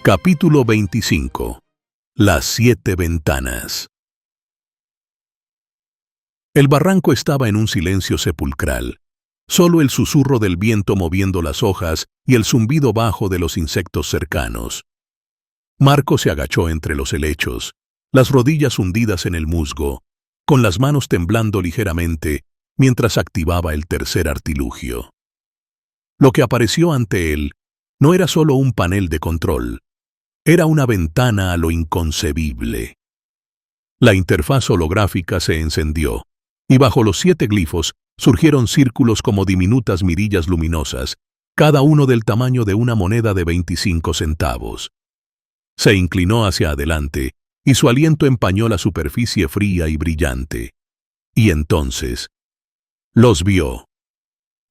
Capítulo 25. Las 7 ventanas. El barranco estaba en un silencio sepulcral. Solo el susurro del viento moviendo las hojas y el zumbido bajo de los insectos cercanos. Marco se agachó entre los helechos, las rodillas hundidas en el musgo, con las manos temblando ligeramente mientras activaba el tercer artilugio. Lo que apareció ante él no era solo un panel de control. Era una ventana a lo inconcebible. La interfaz holográfica se encendió, y bajo los 7 glifos surgieron círculos como diminutas mirillas luminosas, cada uno del tamaño de una moneda de 25 centavos. Se inclinó hacia adelante, y su aliento empañó la superficie fría y brillante. Y entonces los vio.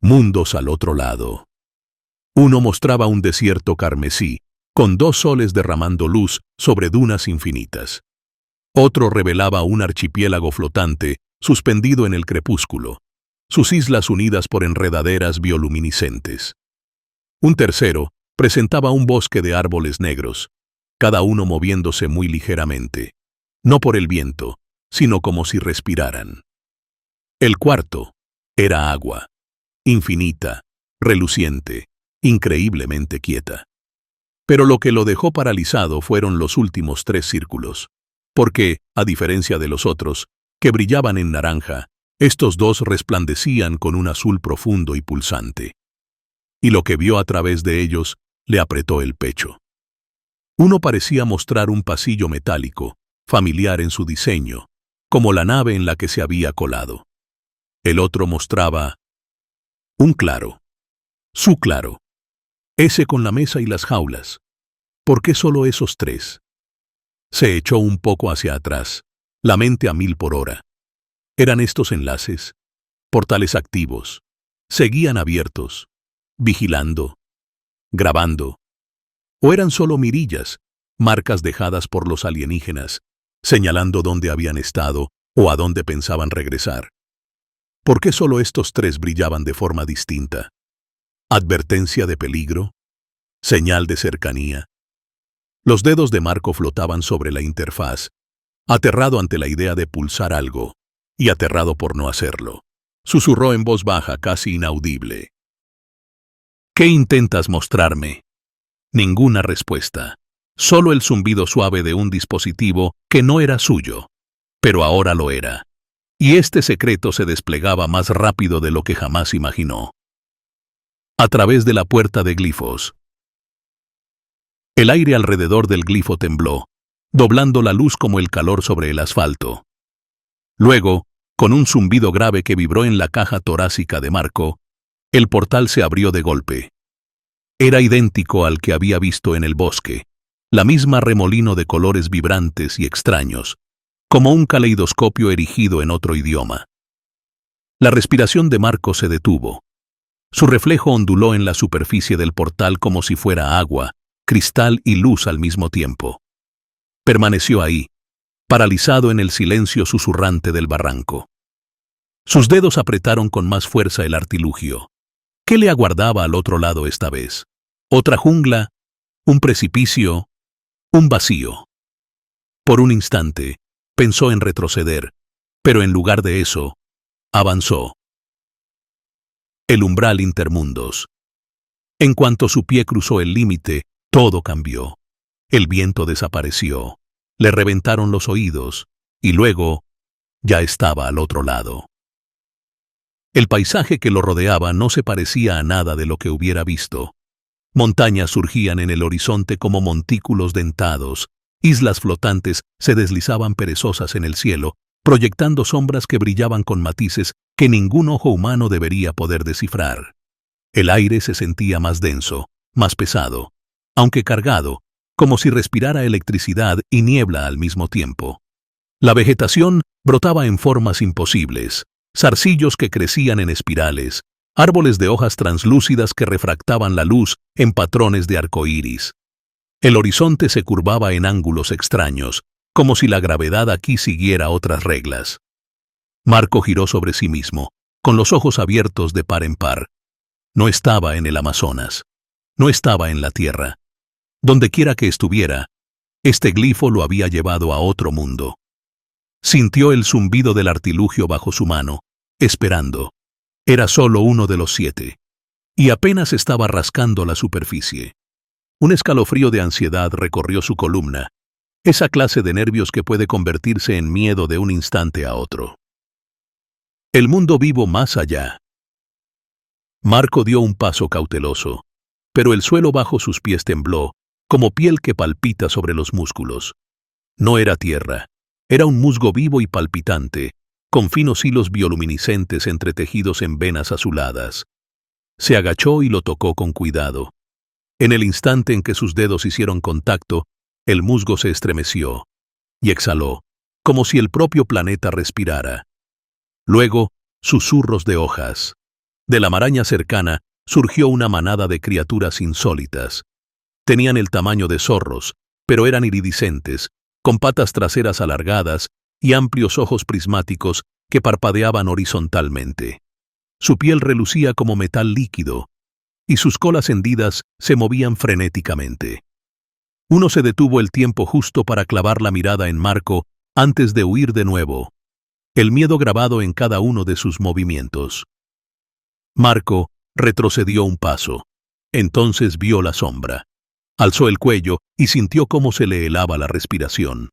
Mundos al otro lado. Uno mostraba un desierto carmesí, con 2 soles derramando luz sobre dunas infinitas. Otro revelaba un archipiélago flotante, suspendido en el crepúsculo, sus islas unidas por enredaderas bioluminiscentes. Un tercero presentaba un bosque de árboles negros, cada uno moviéndose muy ligeramente, no por el viento, sino como si respiraran. El cuarto era agua, infinita, reluciente, increíblemente quieta. Pero lo que lo dejó paralizado fueron los últimos 3 círculos, porque, a diferencia de los otros, que brillaban en naranja, estos 2 resplandecían con un azul profundo y pulsante. Y lo que vio a través de ellos le apretó el pecho. Uno parecía mostrar un pasillo metálico, familiar en su diseño, como la nave en la que se había colado. El otro mostraba un claro, su claro, ese con la mesa y las jaulas. ¿Por qué solo esos 3? Se echó un poco hacia atrás, la mente a 1000 por hora. ¿Eran estos enlaces? Portales activos. ¿Seguían abiertos? ¿Vigilando? ¿Grabando? ¿O eran solo mirillas, marcas dejadas por los alienígenas, señalando dónde habían estado o a dónde pensaban regresar? ¿Por qué solo estos 3 brillaban de forma distinta? ¿Advertencia de peligro? ¿Señal de cercanía? Los dedos de Marco flotaban sobre la interfaz, aterrado ante la idea de pulsar algo, y aterrado por no hacerlo. Susurró en voz baja, casi inaudible. ¿Qué intentas mostrarme? Ninguna respuesta. Solo el zumbido suave de un dispositivo que no era suyo, pero ahora lo era. Y este secreto se desplegaba más rápido de lo que jamás imaginó. A través de la puerta de glifos. El aire alrededor del glifo tembló, doblando la luz como el calor sobre el asfalto. Luego, con un zumbido grave que vibró en la caja torácica de Marco, el portal se abrió de golpe. Era idéntico al que había visto en el bosque, la misma remolino de colores vibrantes y extraños, como un caleidoscopio erigido en otro idioma. La respiración de Marco se detuvo. Su reflejo onduló en la superficie del portal como si fuera agua, cristal y luz al mismo tiempo. Permaneció ahí, paralizado en el silencio susurrante del barranco. Sus dedos apretaron con más fuerza el artilugio. ¿Qué le aguardaba al otro lado esta vez? ¿Otra jungla? ¿Un precipicio? ¿Un vacío? Por un instante, pensó en retroceder, pero en lugar de eso, avanzó. El umbral intermundos. En cuanto su pie cruzó el límite, todo cambió. El viento desapareció, le reventaron los oídos, y luego ya estaba al otro lado. El paisaje que lo rodeaba no se parecía a nada de lo que hubiera visto. Montañas surgían en el horizonte como montículos dentados, islas flotantes se deslizaban perezosas en el cielo, proyectando sombras que brillaban con matices que ningún ojo humano debería poder descifrar. El aire se sentía más denso, más pesado, aunque cargado, como si respirara electricidad y niebla al mismo tiempo. La vegetación brotaba en formas imposibles, zarcillos que crecían en espirales, árboles de hojas translúcidas que refractaban la luz en patrones de arcoíris. El horizonte se curvaba en ángulos extraños, como si la gravedad aquí siguiera otras reglas. Marco giró sobre sí mismo, con los ojos abiertos de par en par. No estaba en el Amazonas. No estaba en la Tierra. Dondequiera que estuviera, este glifo lo había llevado a otro mundo. Sintió el zumbido del artilugio bajo su mano, esperando. Era solo uno de los 7. Y apenas estaba rascando la superficie. Un escalofrío de ansiedad recorrió su columna, esa clase de nervios que puede convertirse en miedo de un instante a otro. El mundo vivo más allá. Marco dio un paso cauteloso, pero el suelo bajo sus pies tembló, como piel que palpita sobre los músculos. No era tierra, era un musgo vivo y palpitante, con finos hilos bioluminiscentes entretejidos en venas azuladas. Se agachó y lo tocó con cuidado. En el instante en que sus dedos hicieron contacto, el musgo se estremeció y exhaló, como si el propio planeta respirara. Luego, susurros de hojas. De la maraña cercana surgió una manada de criaturas insólitas. Tenían el tamaño de zorros, pero eran iridiscentes, con patas traseras alargadas y amplios ojos prismáticos que parpadeaban horizontalmente. Su piel relucía como metal líquido, y sus colas hendidas se movían frenéticamente. Uno se detuvo el tiempo justo para clavar la mirada en Marco antes de huir de nuevo, el miedo grabado en cada uno de sus movimientos. Marco retrocedió un paso. Entonces vio la sombra. Alzó el cuello y sintió cómo se le helaba la respiración.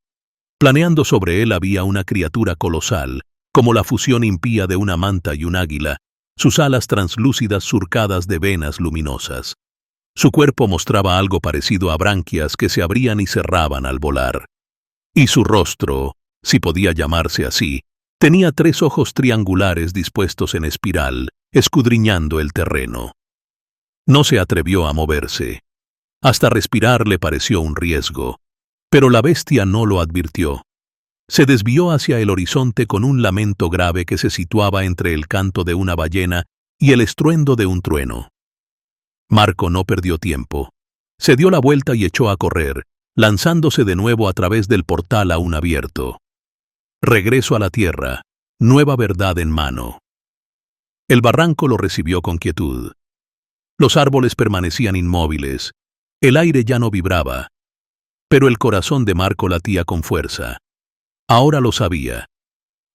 Planeando sobre él había una criatura colosal, como la fusión impía de una manta y un águila, sus alas translúcidas surcadas de venas luminosas. Su cuerpo mostraba algo parecido a branquias que se abrían y cerraban al volar. Y su rostro, si podía llamarse así, tenía 3 ojos triangulares dispuestos en espiral, escudriñando el terreno. No se atrevió a moverse. Hasta respirar le pareció un riesgo, pero la bestia no lo advirtió. Se desvió hacia el horizonte con un lamento grave que se situaba entre el canto de una ballena y el estruendo de un trueno. Marco no perdió tiempo. Se dio la vuelta y echó a correr, lanzándose de nuevo a través del portal aún abierto. Regreso a la tierra, nueva verdad en mano. El barranco lo recibió con quietud. Los árboles permanecían inmóviles, el aire ya no vibraba, pero el corazón de Marco latía con fuerza. Ahora lo sabía.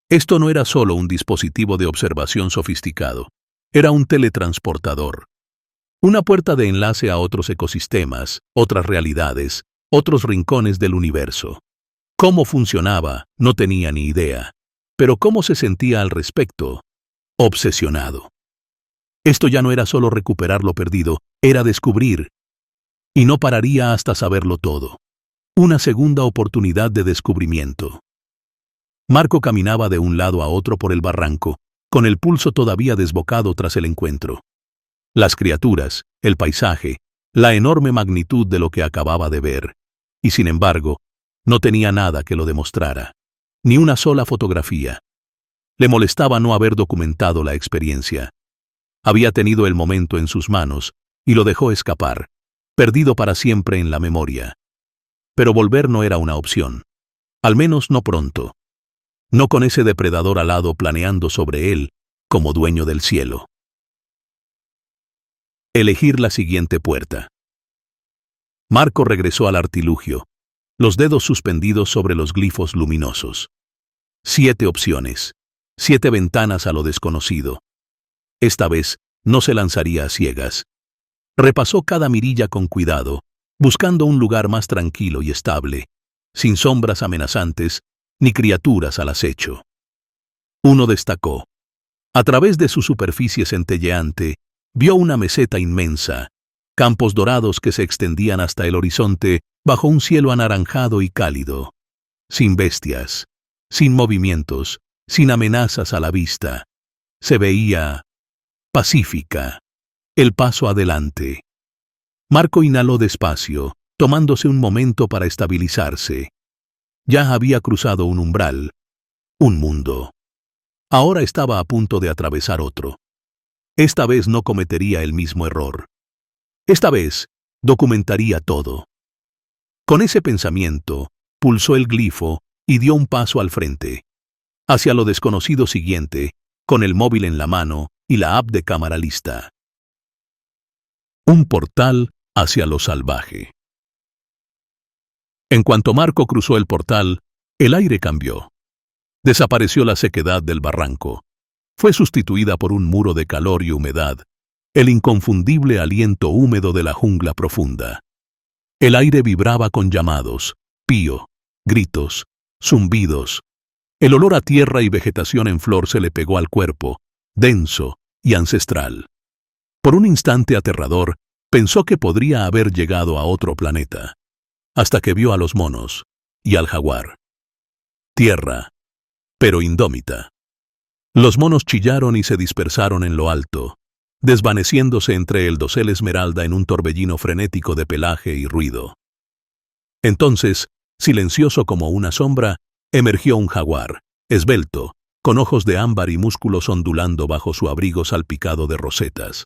Esto no era solo un dispositivo de observación sofisticado, era un teletransportador. Una puerta de enlace a otros ecosistemas, otras realidades, otros rincones del universo. Cómo funcionaba, no tenía ni idea, pero cómo se sentía al respecto, obsesionado. Esto ya no era solo recuperar lo perdido, era descubrir, y no pararía hasta saberlo todo. Una segunda oportunidad de descubrimiento. Marco caminaba de un lado a otro por el barranco, con el pulso todavía desbocado tras el encuentro. Las criaturas, el paisaje, la enorme magnitud de lo que acababa de ver, y sin embargo, no tenía nada que lo demostrara, ni una sola fotografía. Le molestaba no haber documentado la experiencia. Había tenido el momento en sus manos, y lo dejó escapar, perdido para siempre en la memoria. Pero volver no era una opción. Al menos no pronto. No con ese depredador alado planeando sobre él, como dueño del cielo. Elegir la siguiente puerta. Marco regresó al artilugio, los dedos suspendidos sobre los glifos luminosos. 7 opciones, 7 ventanas a lo desconocido. Esta vez no se lanzaría a ciegas. Repasó cada mirilla con cuidado, buscando un lugar más tranquilo y estable, sin sombras amenazantes ni criaturas al acecho. Uno destacó. A través de su superficie centelleante, vio una meseta inmensa, campos dorados que se extendían hasta el horizonte bajo un cielo anaranjado y cálido. Sin bestias, sin movimientos, sin amenazas a la vista. Se veía pacífica. El paso adelante. Marco inhaló despacio, tomándose un momento para estabilizarse. Ya había cruzado un umbral, un mundo. Ahora estaba a punto de atravesar otro. Esta vez no cometería el mismo error. Esta vez documentaría todo. Con ese pensamiento, pulsó el glifo y dio un paso al frente, hacia lo desconocido siguiente, con el móvil en la mano y la app de cámara lista. Un portal hacia lo salvaje. En cuanto Marco cruzó el portal, el aire cambió. Desapareció la sequedad del barranco. Fue sustituida por un muro de calor y humedad, el inconfundible aliento húmedo de la jungla profunda. El aire vibraba con llamados, pío, gritos, zumbidos. El olor a tierra y vegetación en flor se le pegó al cuerpo, denso y ancestral. Por un instante aterrador, pensó que podría haber llegado a otro planeta, hasta que vio a los monos y al jaguar. Tierra, pero indómita. Los monos chillaron y se dispersaron en lo alto, desvaneciéndose entre el dosel esmeralda en un torbellino frenético de pelaje y ruido. Entonces, silencioso como una sombra, emergió un jaguar, esbelto, con ojos de ámbar y músculos ondulando bajo su abrigo salpicado de rosetas.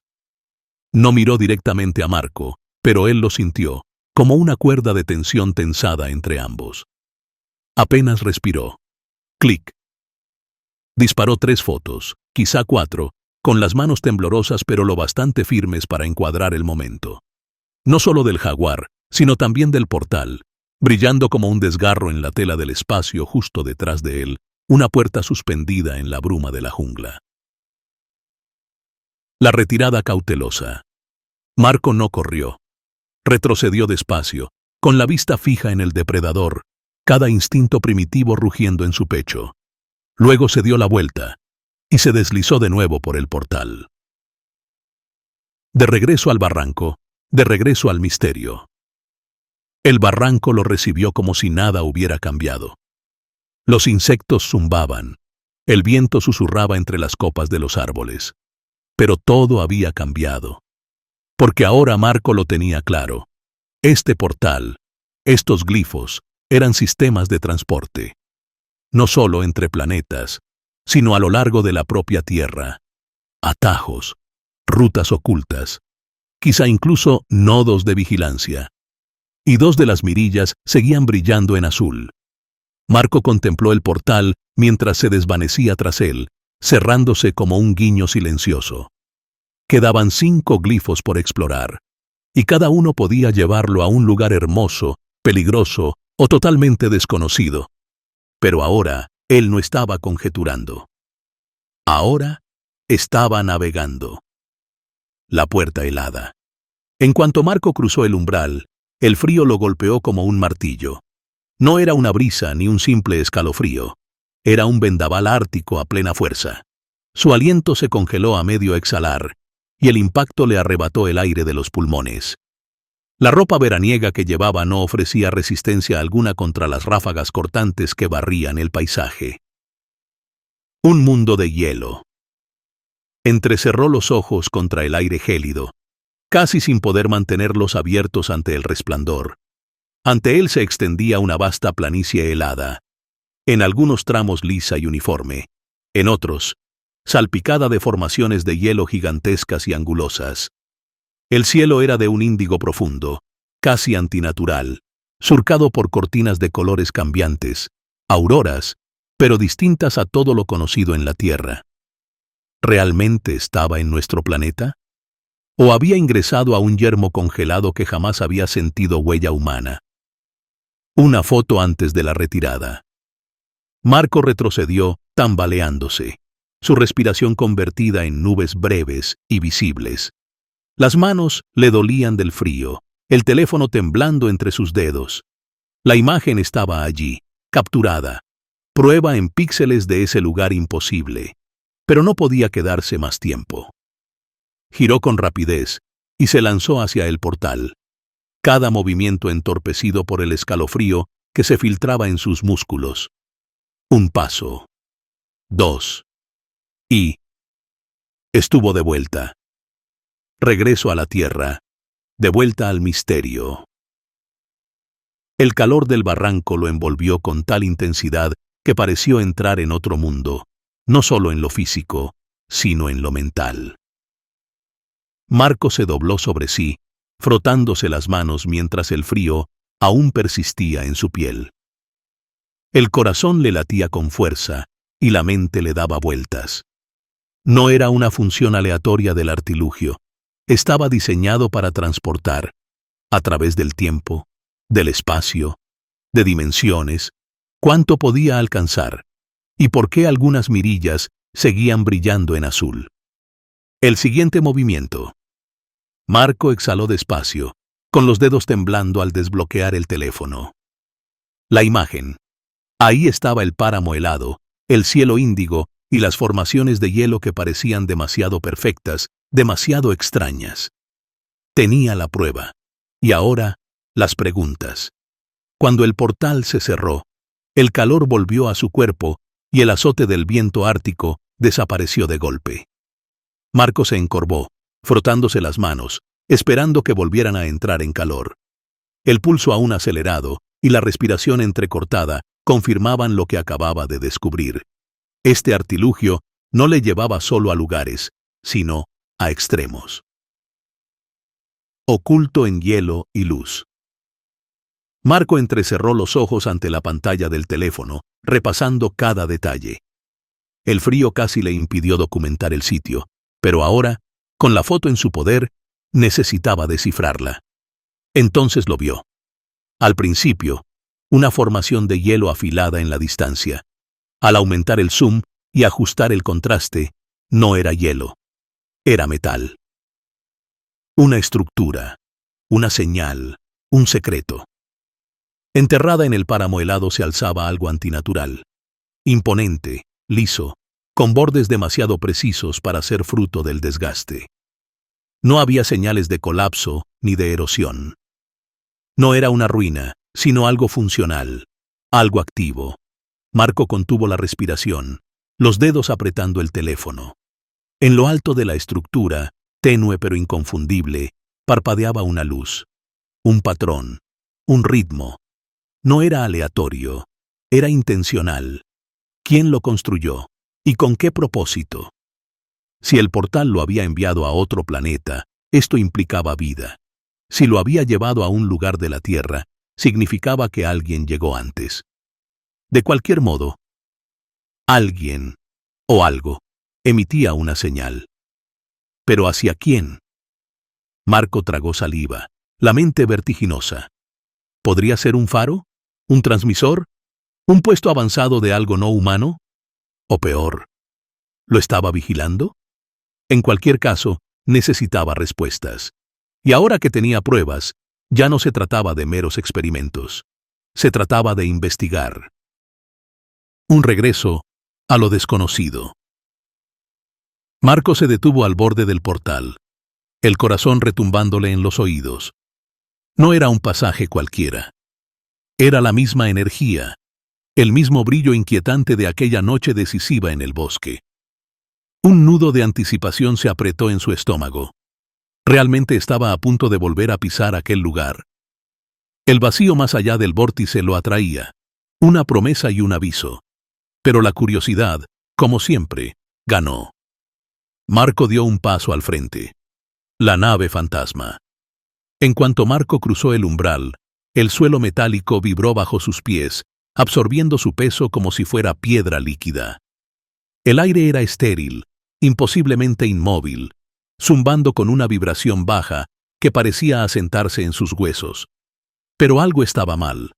No miró directamente a Marco, pero él lo sintió, como una cuerda de tensión tensada entre ambos. Apenas respiró. Clic. Disparó 3 fotos, quizá 4, con las manos temblorosas pero lo bastante firmes para encuadrar el momento. No solo del jaguar, sino también del portal, brillando como un desgarro en la tela del espacio justo detrás de él, una puerta suspendida en la bruma de la jungla. La retirada cautelosa. Marco no corrió. Retrocedió despacio, con la vista fija en el depredador, cada instinto primitivo rugiendo en su pecho. Luego se dio la vuelta y se deslizó de nuevo por el portal. De regreso al barranco, de regreso al misterio. El barranco lo recibió como si nada hubiera cambiado. Los insectos zumbaban, el viento susurraba entre las copas de los árboles. Pero todo había cambiado. Porque ahora Marco lo tenía claro. Este portal, estos glifos, eran sistemas de transporte. No solo entre planetas, sino a lo largo de la propia Tierra. Atajos, rutas ocultas, quizá incluso nodos de vigilancia. Y 2 de las mirillas seguían brillando en azul. Marco contempló el portal mientras se desvanecía tras él, cerrándose como un guiño silencioso. Quedaban 5 glifos por explorar, y cada uno podía llevarlo a un lugar hermoso, peligroso o totalmente desconocido. Pero ahora él no estaba conjeturando. Ahora estaba navegando. La puerta helada. En cuanto Marco cruzó el umbral, el frío lo golpeó como un martillo. No era una brisa ni un simple escalofrío. Era un vendaval ártico a plena fuerza. Su aliento se congeló a medio exhalar, y el impacto le arrebató el aire de los pulmones. La ropa veraniega que llevaba no ofrecía resistencia alguna contra las ráfagas cortantes que barrían el paisaje. Un mundo de hielo. Entrecerró los ojos contra el aire gélido, casi sin poder mantenerlos abiertos ante el resplandor. Ante él se extendía una vasta planicie helada, en algunos tramos lisa y uniforme, en otros, salpicada de formaciones de hielo gigantescas y angulosas. El cielo era de un índigo profundo, casi antinatural, surcado por cortinas de colores cambiantes, auroras, pero distintas a todo lo conocido en la Tierra. ¿Realmente estaba en nuestro planeta? ¿O había ingresado a un yermo congelado que jamás había sentido huella humana? Una foto antes de la retirada. Marco retrocedió, tambaleándose, su respiración convertida en nubes breves y visibles. Las manos le dolían del frío, el teléfono temblando entre sus dedos. La imagen estaba allí, capturada, prueba en píxeles de ese lugar imposible, pero no podía quedarse más tiempo. Giró con rapidez y se lanzó hacia el portal, cada movimiento entorpecido por el escalofrío que se filtraba en sus músculos. Un paso. 2. Y estuvo de vuelta. Regreso a la Tierra, de vuelta al misterio. El calor del barranco lo envolvió con tal intensidad que pareció entrar en otro mundo, no solo en lo físico, sino en lo mental. Marco se dobló sobre sí, frotándose las manos mientras el frío aún persistía en su piel. El corazón le latía con fuerza y la mente le daba vueltas. No era una función aleatoria del artilugio. Estaba diseñado para transportar, a través del tiempo, del espacio, de dimensiones, cuánto podía alcanzar, y por qué algunas mirillas seguían brillando en azul. El siguiente movimiento. Marco exhaló despacio, con los dedos temblando al desbloquear el teléfono. La imagen. Ahí estaba el páramo helado, el cielo índigo y las formaciones de hielo que parecían demasiado perfectas, demasiado extrañas. Tenía la prueba. Y ahora, las preguntas. Cuando el portal se cerró, el calor volvió a su cuerpo y el azote del viento ártico desapareció de golpe. Marco se encorvó, frotándose las manos, esperando que volvieran a entrar en calor. El pulso aún acelerado y la respiración entrecortada confirmaban lo que acababa de descubrir. Este artilugio no le llevaba solo a lugares, sino a extremos. Oculto en hielo y luz. Marco entrecerró los ojos ante la pantalla del teléfono, repasando cada detalle. El frío casi le impidió documentar el sitio, pero ahora, con la foto en su poder, necesitaba descifrarla. Entonces lo vio. Al principio, una formación de hielo afilada en la distancia. Al aumentar el zoom y ajustar el contraste, no era hielo. Era metal. Una estructura, una señal, un secreto. Enterrada en el páramo helado se alzaba algo antinatural. Imponente, liso, con bordes demasiado precisos para ser fruto del desgaste. No había señales de colapso ni de erosión. No era una ruina, sino algo funcional, algo activo. Marco contuvo la respiración, los dedos apretando el teléfono. En lo alto de la estructura, tenue pero inconfundible, parpadeaba una luz, un patrón, un ritmo. No era aleatorio, era intencional. ¿Quién lo construyó? ¿Y con qué propósito? Si el portal lo había enviado a otro planeta, esto implicaba vida. Si lo había llevado a un lugar de la Tierra, significaba que alguien llegó antes. De cualquier modo, alguien, o algo, emitía una señal. ¿Pero hacia quién? Marco tragó saliva, la mente vertiginosa. ¿Podría ser un faro? ¿Un transmisor? ¿Un puesto avanzado de algo no humano? ¿O peor, lo estaba vigilando? En cualquier caso, necesitaba respuestas. Y ahora que tenía pruebas, ya no se trataba de meros experimentos. Se trataba de investigar. Un regreso a lo desconocido. Marco se detuvo al borde del portal, el corazón retumbándole en los oídos. No era un pasaje cualquiera. Era la misma energía, el mismo brillo inquietante de aquella noche decisiva en el bosque. Un nudo de anticipación se apretó en su estómago. Realmente estaba a punto de volver a pisar aquel lugar. El vacío más allá del vórtice lo atraía, una promesa y un aviso. Pero la curiosidad, como siempre, ganó. Marco dio un paso al frente. La nave fantasma. En cuanto Marco cruzó el umbral, el suelo metálico vibró bajo sus pies, absorbiendo su peso como si fuera piedra líquida. El aire era estéril, imposiblemente inmóvil, zumbando con una vibración baja que parecía asentarse en sus huesos. Pero algo estaba mal.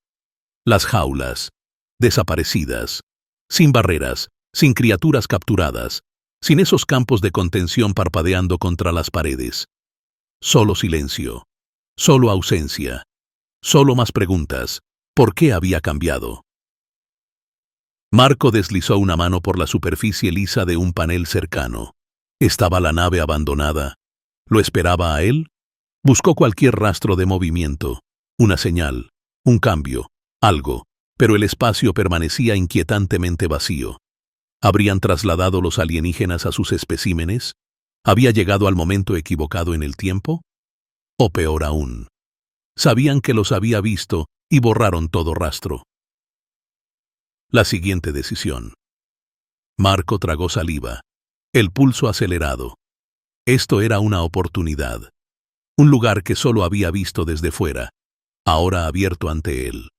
Las jaulas, desaparecidas, sin barreras, sin criaturas capturadas, sin esos campos de contención parpadeando contra las paredes. Solo silencio, solo ausencia, solo más preguntas. ¿Por qué había cambiado? Marco deslizó una mano por la superficie lisa de un panel cercano. ¿Estaba la nave abandonada? ¿Lo esperaba a él? Buscó cualquier rastro de movimiento, una señal, un cambio, algo, pero el espacio permanecía inquietantemente vacío. ¿Habrían trasladado los alienígenas a sus especímenes? ¿Había llegado al momento equivocado en el tiempo? O peor aún, sabían que los había visto y borraron todo rastro. La siguiente decisión. Marco tragó saliva, el pulso acelerado. Esto era una oportunidad. Un lugar que solo había visto desde fuera, ahora abierto ante él.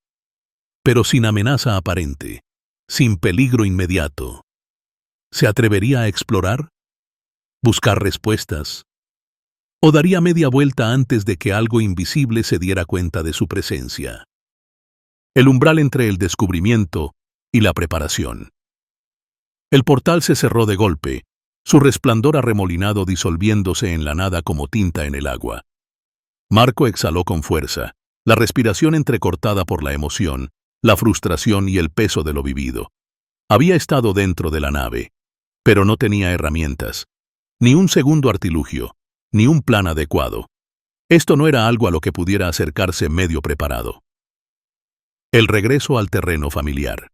Pero sin amenaza aparente, sin peligro inmediato. ¿Se atrevería a explorar? ¿Buscar respuestas? ¿O daría media vuelta antes de que algo invisible se diera cuenta de su presencia? el umbral entre el descubrimiento y la preparación. El portal se cerró de golpe, su resplandor arremolinado disolviéndose en la nada como tinta en el agua. Marco exhaló con fuerza, la respiración entrecortada por la emoción, la frustración y el peso de lo vivido. Había estado dentro de la nave, pero no tenía herramientas, ni un segundo artilugio, ni un plan adecuado. Esto no era algo a lo que pudiera acercarse medio preparado. El regreso al terreno familiar.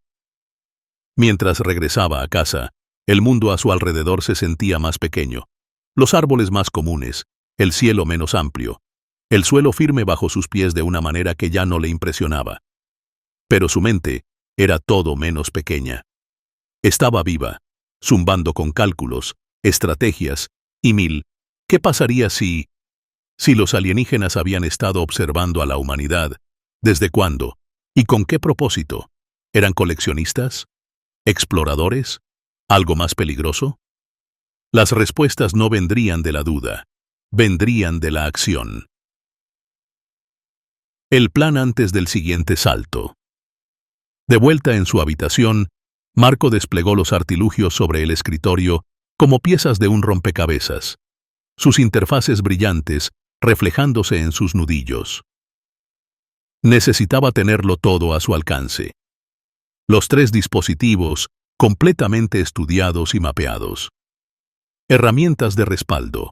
Mientras regresaba a casa, el mundo a su alrededor se sentía más pequeño, los árboles más comunes, el cielo menos amplio, el suelo firme bajo sus pies de una manera que ya no le impresionaba. Pero su mente era todo menos pequeña. Estaba viva, zumbando con cálculos, estrategias y ¿qué pasaría si los alienígenas habían estado observando a la humanidad? ¿Desde cuándo? ¿Y con qué propósito? ¿Eran coleccionistas? ¿Exploradores? ¿Algo más peligroso? Las respuestas no vendrían de la duda, vendrían de la acción. El plan antes del siguiente salto. De vuelta en su habitación, Marco desplegó los artilugios sobre el escritorio como piezas de un rompecabezas, sus interfaces brillantes reflejándose en sus nudillos. Necesitaba tenerlo todo a su alcance. Los 3 dispositivos completamente estudiados y mapeados. Herramientas de respaldo.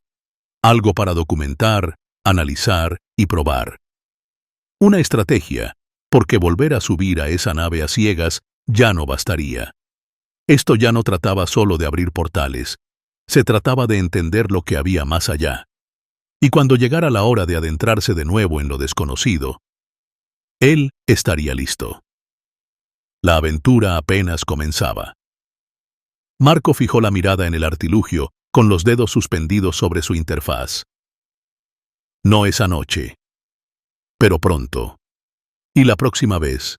Algo para documentar, analizar y probar. Una estrategia, porque volver a subir a esa nave a ciegas ya no bastaría. Esto ya no trataba solo de abrir portales, se trataba de entender lo que había más allá. Y cuando llegara la hora de adentrarse de nuevo en lo desconocido, él estaría listo. La aventura apenas comenzaba. Marco fijó la mirada en el artilugio, con los dedos suspendidos sobre su interfaz. No esa noche, pero pronto. Y la próxima vez,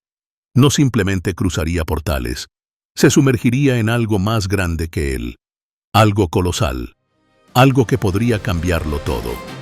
no simplemente cruzaría portales, se sumergiría en algo más grande que él, algo colosal, algo que podría cambiarlo todo.